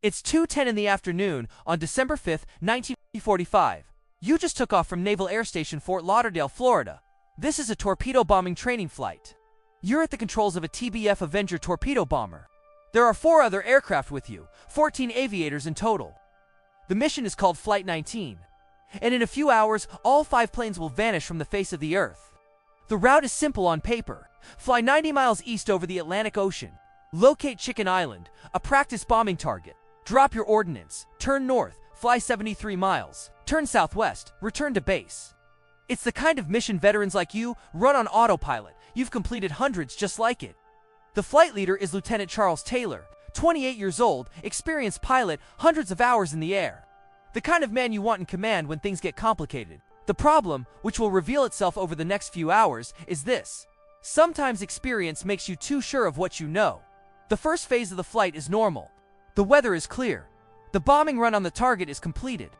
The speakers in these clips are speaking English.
It's 2:10 in the afternoon on December 5th, 1945. You just took off from Naval Air Station Fort Lauderdale, Florida. This is a torpedo bombing training flight. You're at the controls of a TBF Avenger torpedo bomber. There are 4 other aircraft with you, 14 aviators in total. The mission is called Flight 19. And in a few hours, all 5 planes will vanish from the face of the Earth. The route is simple on paper. Fly 90 miles east over the Atlantic Ocean. Locate Chicken Island, a practice bombing target. Drop your ordnance, turn north, fly 73 miles, turn southwest, return to base. It's the kind of mission veterans like you run on autopilot. You've completed hundreds just like it. The flight leader is Lieutenant Charles Taylor, 28 years old, experienced pilot, hundreds of hours in the air. The kind of man you want in command when things get complicated. The problem, which will reveal itself over the next few hours, is this. Sometimes experience makes you too sure of what you know. The first phase of the flight is normal. The weather is clear. The bombing run on the target is completed.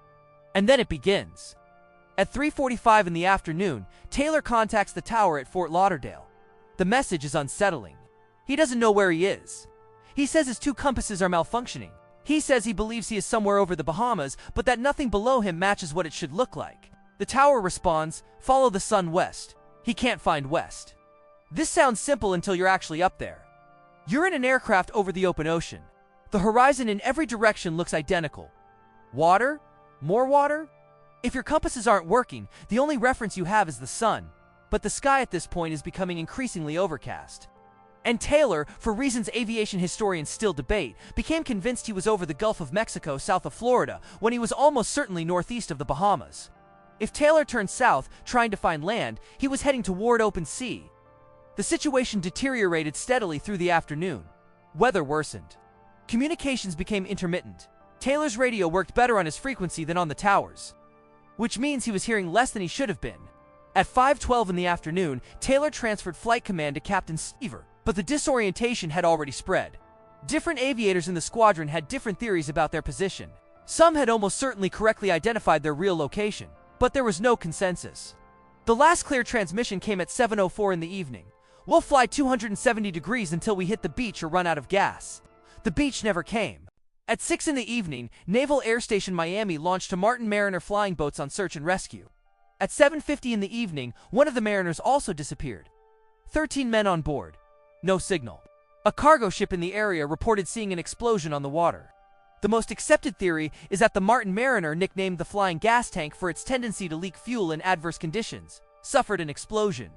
And then it begins. At 3:45 in the afternoon, Taylor contacts the tower at Fort Lauderdale. The message is unsettling. He doesn't know where he is. He says his 2 compasses are malfunctioning. He says he believes he is somewhere over the Bahamas, but that nothing below him matches what it should look like. The tower responds, follow the sun west. He can't find west. This sounds simple until you're actually up there. You're in an aircraft over the open ocean. The horizon in every direction looks identical. Water? More water? If your compasses aren't working, the only reference you have is the sun. But the sky at this point is becoming increasingly overcast. And Taylor, for reasons aviation historians still debate, became convinced he was over the Gulf of Mexico south of Florida when he was almost certainly northeast of the Bahamas. If Taylor turned south, trying to find land, he was heading toward open sea. The situation deteriorated steadily through the afternoon. Weather worsened. Communications became intermittent. Taylor's radio worked better on his frequency than on the towers, which means he was hearing less than he should have been. At 5:12 in the afternoon, Taylor transferred flight command to Captain Seaver, but the disorientation had already spread. Different aviators in the squadron had different theories about their position. Some had almost certainly correctly identified their real location, but there was no consensus. The last clear transmission came at 7:04 in the evening. We'll fly 270 degrees until we hit the beach or run out of gas. The beach never came. At 6 in the evening, Naval Air Station Miami launched a Martin Mariner flying boats on search and rescue. At 7:50 in the evening, one of the Mariners also disappeared. 13 men on board. No signal. A cargo ship in the area reported seeing an explosion on the water. The most accepted theory is that the Martin Mariner, nicknamed the flying gas tank for its tendency to leak fuel in adverse conditions, suffered an explosion.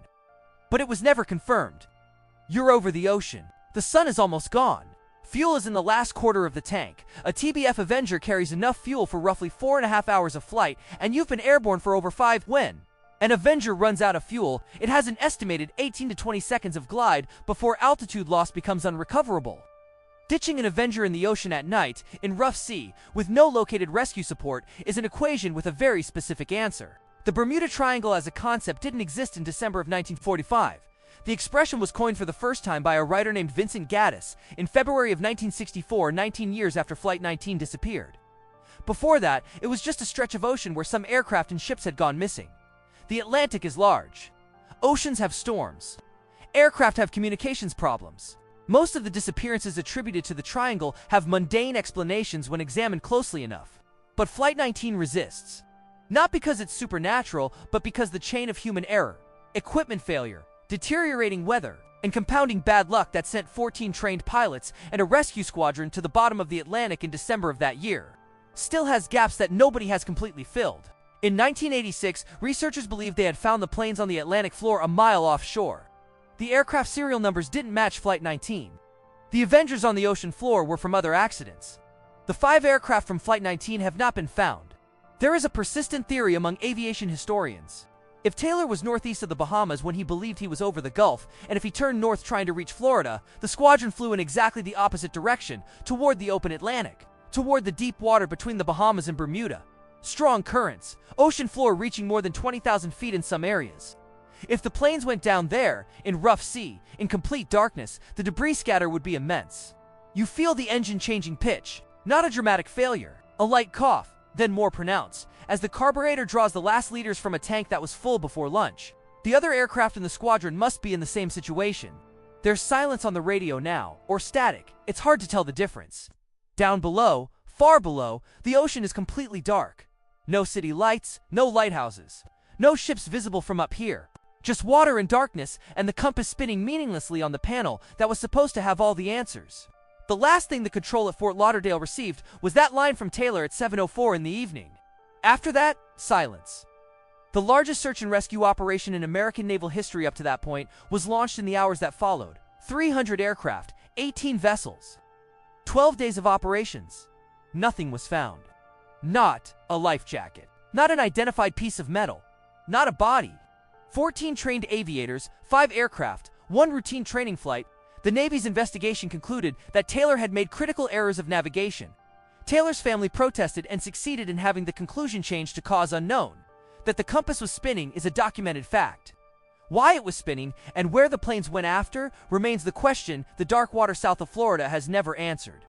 But it was never confirmed. You're over the ocean. The sun is almost gone. Fuel is in the last quarter of the tank. A TBF Avenger carries enough fuel for roughly 4.5 hours of flight, and you've been airborne for over 5. When an Avenger runs out of fuel, it has an estimated 18 to 20 seconds of glide before altitude loss becomes unrecoverable. Ditching an Avenger in the ocean at night, in rough sea, with no located rescue support, is an equation with a very specific answer. The Bermuda Triangle as a concept didn't exist in December of 1945. The expression was coined for the first time by a writer named Vincent Gaddis in February of 1964, 19 years after Flight 19 disappeared. Before that, it was just a stretch of ocean where some aircraft and ships had gone missing. The Atlantic is large. Oceans have storms. Aircraft have communications problems. Most of the disappearances attributed to the triangle have mundane explanations when examined closely enough. But Flight 19 resists. Not because it's supernatural, but because the chain of human error, equipment failure, deteriorating weather, and compounding bad luck that sent 14 trained pilots and a rescue squadron to the bottom of the Atlantic in December of that year, still has gaps that nobody has completely filled. In 1986, researchers believed they had found the planes on the Atlantic floor a mile offshore. The aircraft serial numbers didn't match Flight 19. The Avengers on the ocean floor were from other accidents. The 5 aircraft from Flight 19 have not been found. There is a persistent theory among aviation historians. If Taylor was northeast of the Bahamas when he believed he was over the Gulf, and if he turned north trying to reach Florida, the squadron flew in exactly the opposite direction, toward the open Atlantic, toward the deep water between the Bahamas and Bermuda. Strong currents, ocean floor reaching more than 20,000 feet in some areas. If the planes went down there, in rough sea, in complete darkness, the debris scatter would be immense. You feel the engine changing pitch, not a dramatic failure, a light cough, then more pronounced, as the carburetor draws the last liters from a tank that was full before lunch. The other aircraft in the squadron must be in the same situation. There's silence on the radio now, or static. It's hard to tell the difference. Down below, Far below, the ocean is completely dark. No city lights, no lighthouses. No ships visible from up here. Just water and darkness, and the compass spinning meaninglessly on the panel that was supposed to have all the answers. The last thing the control at Fort Lauderdale received was that line from Taylor at 7:04 in the evening. After that, silence. The largest search and rescue operation in American naval history up to that point was launched in the hours that followed. 300 aircraft, 18 vessels. 12 days of operations. Nothing was found. Not a life jacket. Not an identified piece of metal. Not a body. 14 trained aviators, 5 aircraft, 1 routine training flight. The Navy's investigation concluded that Taylor had made critical errors of navigation. Taylor's family protested and succeeded in having the conclusion changed to cause unknown. That the compass was spinning is a documented fact. Why it was spinning and where the planes went after remains the question the dark water south of Florida has never answered.